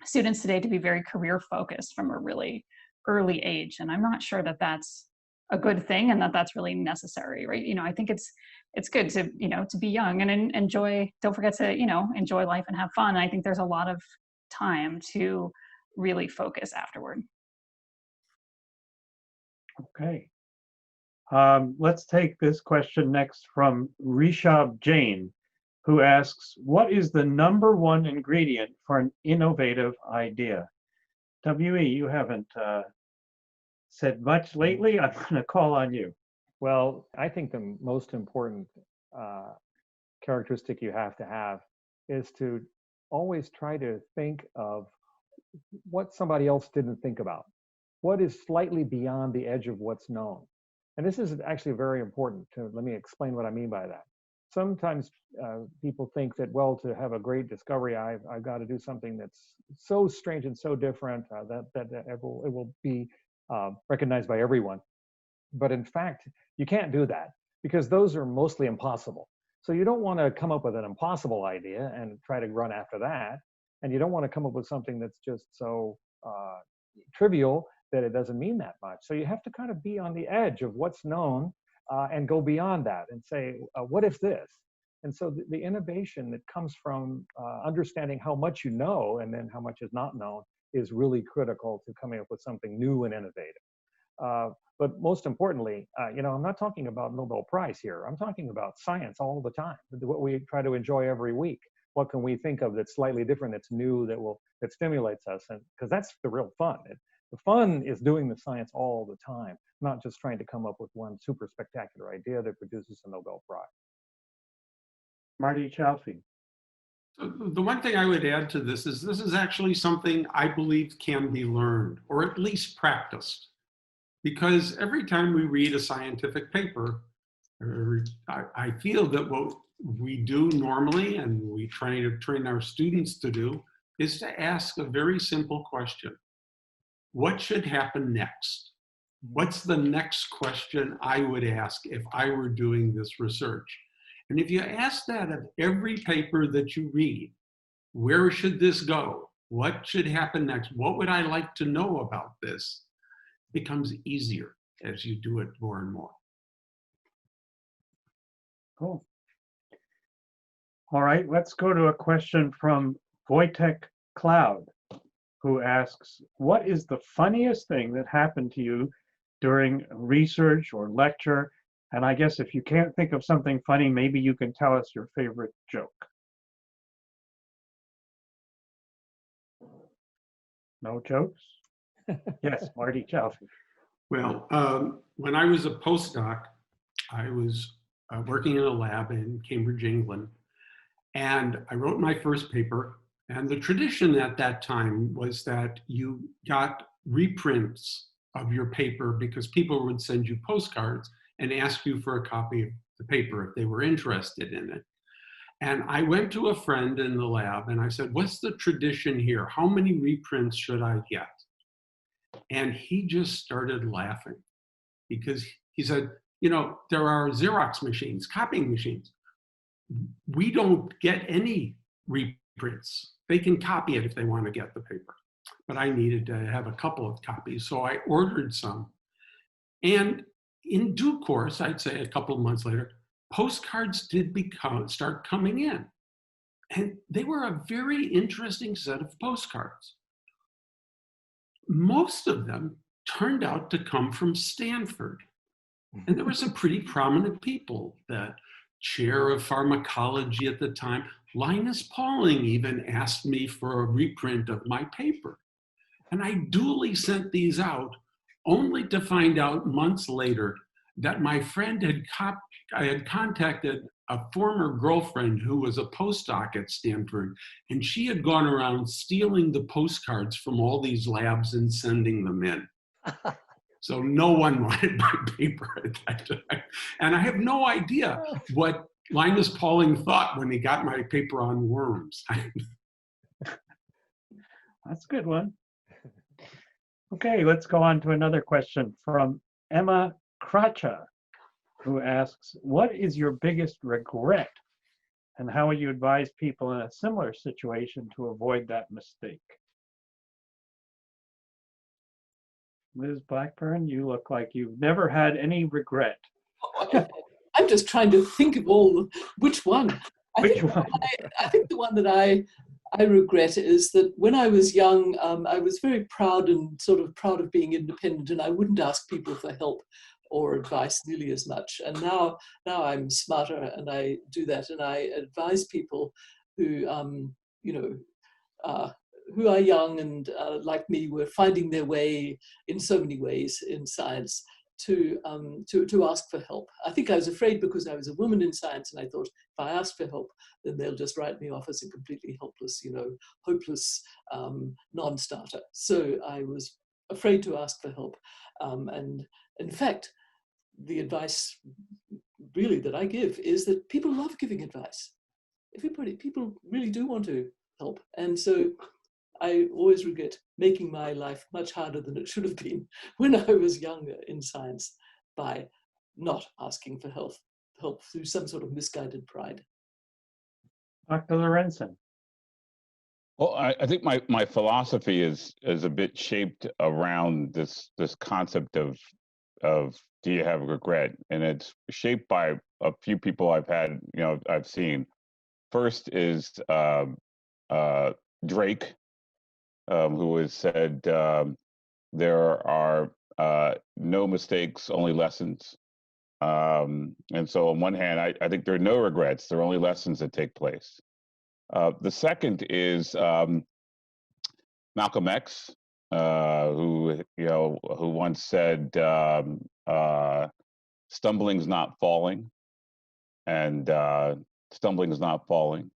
students today to be very career focused from a really early age. And I'm not sure that that's a good thing and that that's really necessary, right? I think it's good to, to be young and enjoy, don't forget to, enjoy life and have fun. And I think there's a lot of time to really focus afterward. Okay. Let's take this question next from Rishabh Jain, who asks, what is the number one ingredient for an innovative idea? W.E., you haven't said much lately. I'm going to call on you. Well, I think the most important characteristic you have to have is to always try to think of what somebody else didn't think about. What is slightly beyond the edge of what's known? And this is actually very important. Let me explain what I mean by that. Sometimes people think that, well, to have a great discovery, I've got to do something that's so strange and so different that it will be recognized by everyone. But in fact, you can't do that because those are mostly impossible. So you don't want to come up with an impossible idea and try to run after that. And you don't want to come up with something that's just so trivial that it doesn't mean that much. So you have to kind of be on the edge of what's known and go beyond that and say, what if this? And so the innovation that comes from understanding how much you know and then how much is not known is really critical to coming up with something new and innovative. But most importantly, I'm not talking about Nobel Prize here. I'm talking about science all the time, what we try to enjoy every week. What can we think of that's slightly different, that's new, that stimulates us? And because that's the real fun. The fun is doing the science all the time, not just trying to come up with one super spectacular idea that produces a Nobel Prize. Marty Chalfie. The one thing I would add to this is actually something I believe can be learned, or at least practiced. Because every time we read a scientific paper, I feel that what we do normally, and we try to train our students to do, is to ask a very simple question. What should happen next? What's the next question I would ask if I were doing this research? And if you ask that of every paper that you read, where should this go? What should happen next? What would I like to know about this? It becomes easier as you do it more and more. Cool. All right, let's go to a question from Wojtek Cloud, who asks, what is the funniest thing that happened to you during research or lecture? And I guess if you can't think of something funny, maybe you can tell us your favorite joke. No jokes? Yes, Marty Chalfie. Well, when I was a postdoc, I was working in a lab in Cambridge, England, and I wrote my first paper. And the tradition at that time was that you got reprints of your paper because people would send you postcards and ask you for a copy of the paper if they were interested in it. And I went to a friend in the lab and I said, what's the tradition here? How many reprints should I get? And he just started laughing because he said, there are Xerox machines, copying machines. We don't get any reprints. They can copy it if they want to get the paper. But I needed to have a couple of copies, so I ordered some. And in due course, I'd say a couple of months later, postcards did start coming in. And they were a very interesting set of postcards. Most of them turned out to come from Stanford. And there were some pretty prominent people. The chair of pharmacology at the time, Linus Pauling, even asked me for a reprint of my paper. And I duly sent these out, only to find out months later that my friend I had contacted a former girlfriend who was a postdoc at Stanford, and she had gone around stealing the postcards from all these labs and sending them in. So no one wanted my paper at that time. And I have no idea what Linus Pauling thought when he got my paper on worms. That's a good one. Okay, let's go on to another question from Emma Kracha, who asks, what is your biggest regret? And how would you advise people in a similar situation to avoid that mistake? Liz Blackburn, you look like you've never had any regret. I'm just trying to think of which one. I think the one that I regret is that when I was young, I was very proud of being independent, and I wouldn't ask people for help or advice nearly as much. And now I'm smarter, and I do that, and I advise people who who are young and like me were finding their way in so many ways in science to ask for help. I think I was afraid because I was a woman in science, and I thought if I ask for help, then they'll just write me off as a completely helpless, hopeless non-starter. So I was afraid to ask for help. And in fact, the advice really that I give is that people love giving advice. People really do want to help. And so I always regret making my life much harder than it should have been when I was younger in science by not asking for help through some sort of misguided pride. Dr. Lorenzen. Well, I think my philosophy is a bit shaped around this concept of do you have regret, and it's shaped by a few people I've seen. First is Drake, who has said there are no mistakes, only lessons. And so, on one hand, I think there are no regrets; there are only lessons that take place. The second is Malcolm X, who once said, "Stumbling's not falling," and stumbling is not falling.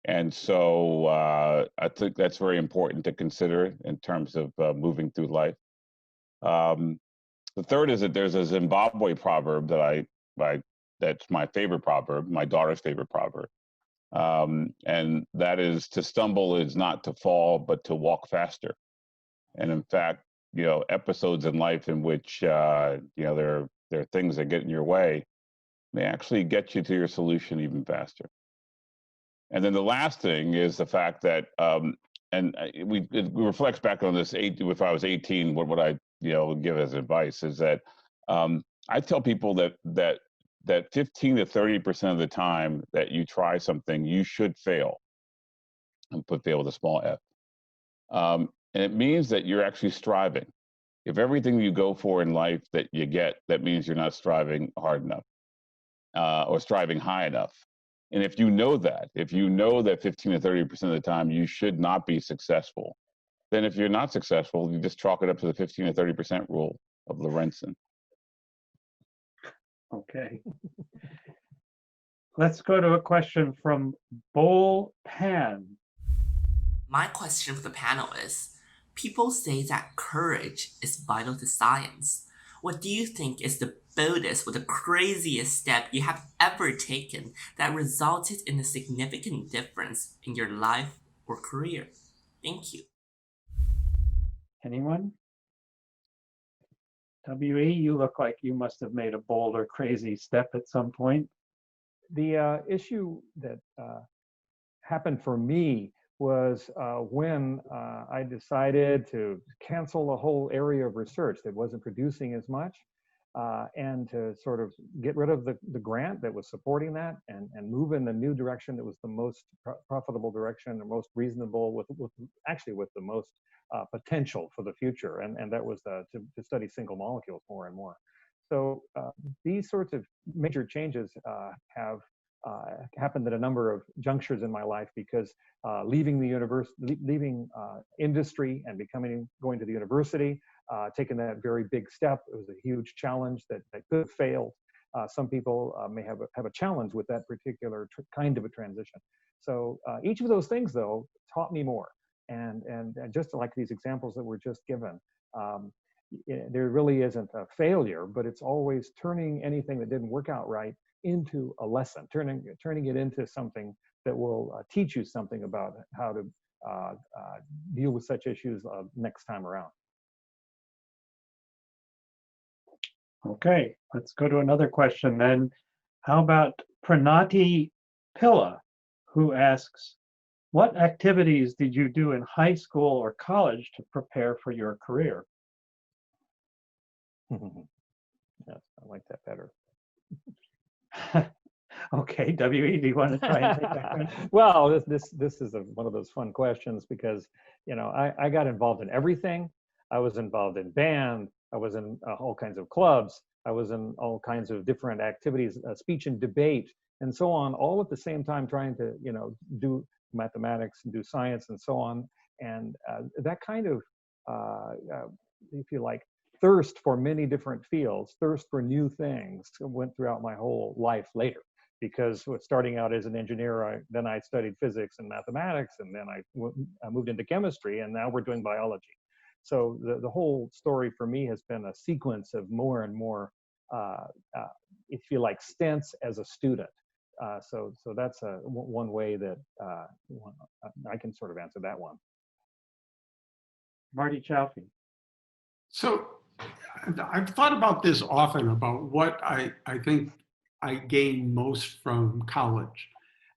And so I think that's very important to consider in terms of moving through life. The third is that there's a Zimbabwe proverb that's my favorite proverb, my daughter's favorite proverb. And that is, to stumble is not to fall, but to walk faster. And in fact, episodes in life in which, there are things that get in your way may actually get you to your solution even faster. And then the last thing is the fact that, it reflects back on this, if I was 18, what would I, give as advice is that I tell people that 15 to 30% of the time that you try something, you should fail, and put fail with a small f. And it means that you're actually striving. If everything you go for in life that you get, that means you're not striving hard enough or striving high enough. And if you know that 15 to 30% of the time you should not be successful, then if you're not successful, you just chalk it up to the 15 to 30% rule of Lorenzen. Okay. Let's go to a question from Bowl Pan. My question for the panel is, people say that courage is vital to science. What do you think is the boldest or the craziest step you have ever taken that resulted in a significant difference in your life or career? Thank you. Anyone? WE, you look like you must have made a bold or crazy step at some point. The issue that happened for me was when I decided to cancel a whole area of research that wasn't producing as much, and to sort of get rid of the grant that was supporting that and move in the new direction that was the most profitable direction, the most reasonable, with the most potential for the future, and that was to study single molecules more and more. So these sorts of major changes have happened at a number of junctures in my life, because leaving the university, leaving industry and going to the university, taking that very big step, it was a huge challenge that could have failed. Some people may have a challenge with that particular kind of a transition. So each of those things, though, taught me more. And just like these examples that were just given, there really isn't a failure, but it's always turning anything that didn't work out right into a lesson, turning it into something that will teach you something about how to deal with such issues next time around. Okay, let's go to another question then. How about Pranati Pilla, who asks, what activities did you do in high school or college to prepare for your career? Yes, I like that better. Okay, WE, do you want to try and take that question? Well, this is one of those fun questions, because I got involved in everything. I was involved in band. I was in all kinds of clubs. I was in all kinds of different activities, speech and debate, and so on, all at the same time, trying to do mathematics and do science and so on. And that kind of, if you like, thirst for many different fields, thirst for new things, went throughout my whole life later. Because starting out as an engineer, then I studied physics and mathematics, and then I moved into chemistry, and now we're doing biology. So the whole story for me has been a sequence of more and more, if you like, stints as a student. So that's one way that I can sort of answer that one. Marty Chaffee. So I've thought about this often, about what I think I gained most from college.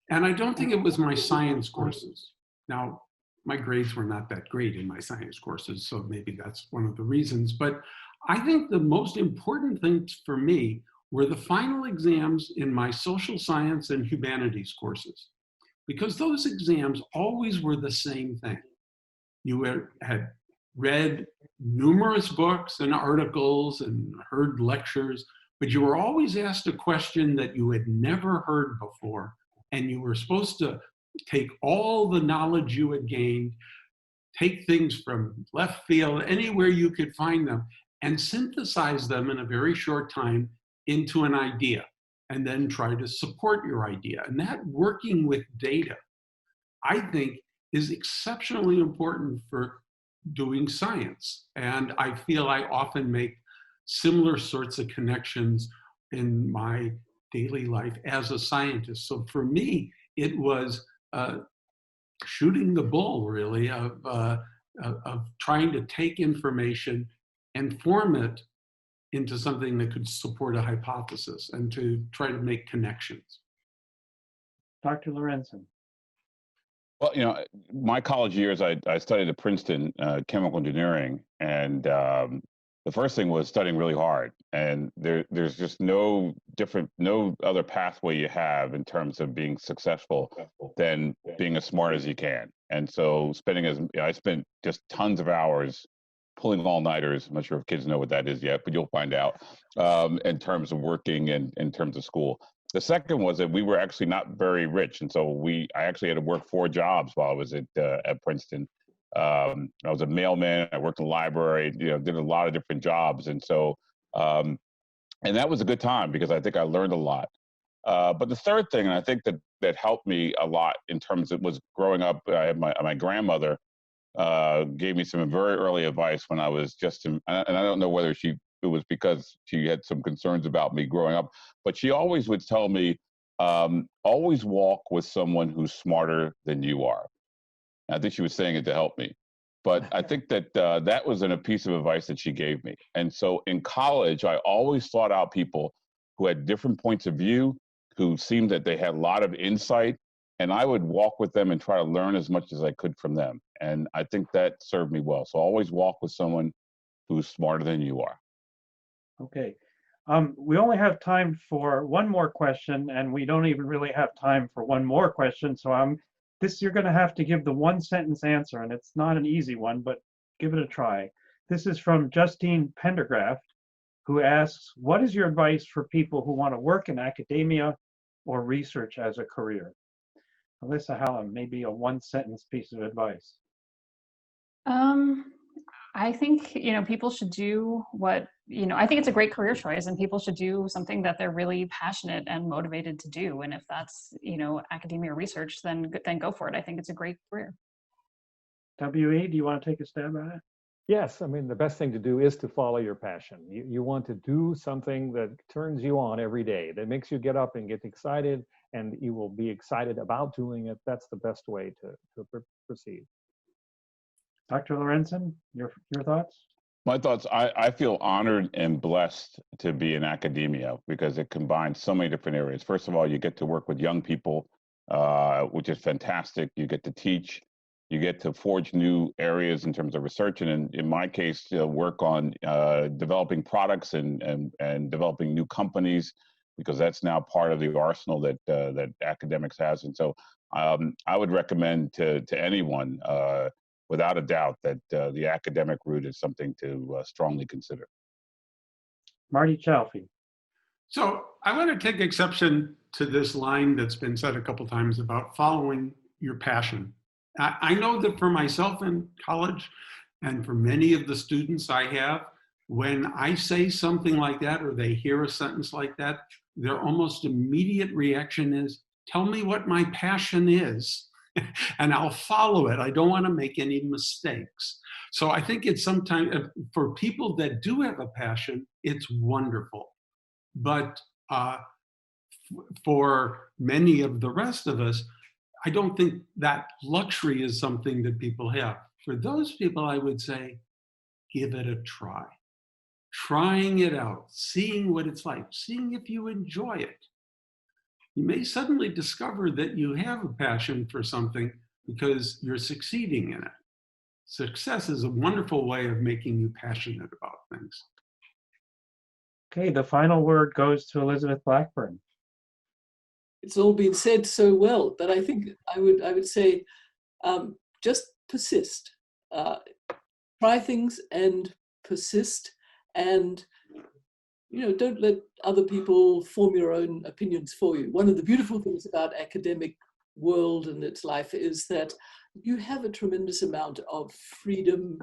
And I don't think it was my science courses. Now, my grades were not that great in my science courses, so maybe that's one of the reasons. But I think the most important things for me were the final exams in my social science and humanities courses, because those exams always were the same thing. You had read numerous books and articles and heard lectures, but you were always asked a question that you had never heard before. And you were supposed to take all the knowledge you had gained, take things from left field, anywhere you could find them, and synthesize them in a very short time into an idea, and then try to support your idea. And that working with data, I think, is exceptionally important for doing science. And I feel I often make similar sorts of connections in my daily life as a scientist. So for me, it was shooting the bull, really, of trying to take information and form it into something that could support a hypothesis and to try to make connections. Dr. Lorenzen. Well, you know, my college years, I studied at Princeton chemical engineering, and the first thing was studying really hard. And there's just no other pathway you have in terms of being successful than being as smart as you can. And so I spent just tons of hours pulling all-nighters. I'm not sure if kids know what that is yet, but you'll find out, in terms of working and in terms of school. The second was that we were actually not very rich, and so I actually had to work 4 jobs while I was at Princeton. I was a mailman. I worked in the library. You know, did a lot of different jobs, and so and that was a good time because I think I learned a lot. But the third thing, and I think that helped me a lot in terms of was growing up. I had my grandmother gave me some very early advice when I was and I don't know whether it was because she had some concerns about me growing up, but she always would tell me, always walk with someone who's smarter than you are. And I think she was saying it to help me. But I think that that was a piece of advice that she gave me. And so in college, I always sought out people who had different points of view, who seemed that they had a lot of insight, and I would walk with them and try to learn as much as I could from them. And I think that served me well. So always walk with someone who's smarter than you are. Okay. We only have time for one more question, and we don't even really have time for one more question. So you're going to have to give the 1-sentence answer, and it's not an easy one, but give it a try. This is from Justine Pendergraft, who asks, what is your advice for people who want to work in academia or research as a career? Alyssa Hallam, maybe a 1-sentence piece of advice. I think, people should do I think it's a great career choice, and people should do something that they're really passionate and motivated to do. And if that's, academia or research, then go for it. I think it's a great career. W.E., do you want to take a stab at it? Yes, I mean, the best thing to do is to follow your passion. You want to do something that turns you on every day, that makes you get up and get excited, and you will be excited about doing it. That's the best way to proceed. Dr. Lorenzen, your thoughts? My thoughts, I feel honored and blessed to be in academia because it combines so many different areas. First of all, you get to work with young people, which is fantastic. You get to teach, you get to forge new areas in terms of research, and in my case, work on developing products and developing new companies, because that's now part of the arsenal that academics has. And so I would recommend to anyone, without a doubt, that the academic route is something to strongly consider. Marty Chalfie. So I want to take exception to this line that's been said a couple times about following your passion. I know that for myself in college and for many of the students I have, when I say something like that or they hear a sentence like that, their almost immediate reaction is, tell me what my passion is. And I'll follow it. I don't want to make any mistakes. So I think it's sometimes, for people that do have a passion, it's wonderful. But for many of the rest of us, I don't think that luxury is something that people have. For those people, I would say, give it a try. Trying it out, seeing what it's like, seeing if you enjoy it. You may suddenly discover that you have a passion for something because you're succeeding in it. Success is a wonderful way of making you passionate about things. Okay, the final word goes to Elizabeth Blackburn. It's all been said so well, but I think I would say just persist. Try things and persist, and don't let other people form your own opinions for you. One of the beautiful things about academic world and its life is that you have a tremendous amount of freedom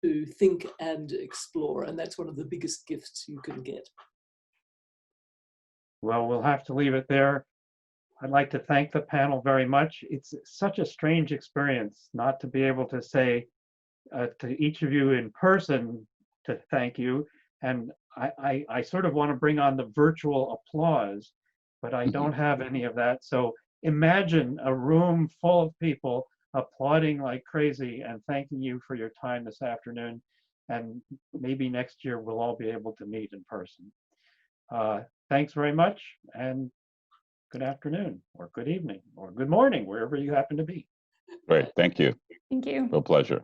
to think and explore, and that's one of the biggest gifts you can get. Well, we'll have to leave it there. I'd like to thank the panel very much. It's such a strange experience not to be able to say to each of you in person to thank you. And I sort of want to bring on the virtual applause, but I don't have any of that. So imagine a room full of people applauding like crazy and thanking you for your time this afternoon. And maybe next year we'll all be able to meet in person. Thanks very much, and good afternoon, or good evening, or good morning, wherever you happen to be. Great, thank you. Thank you. Real pleasure.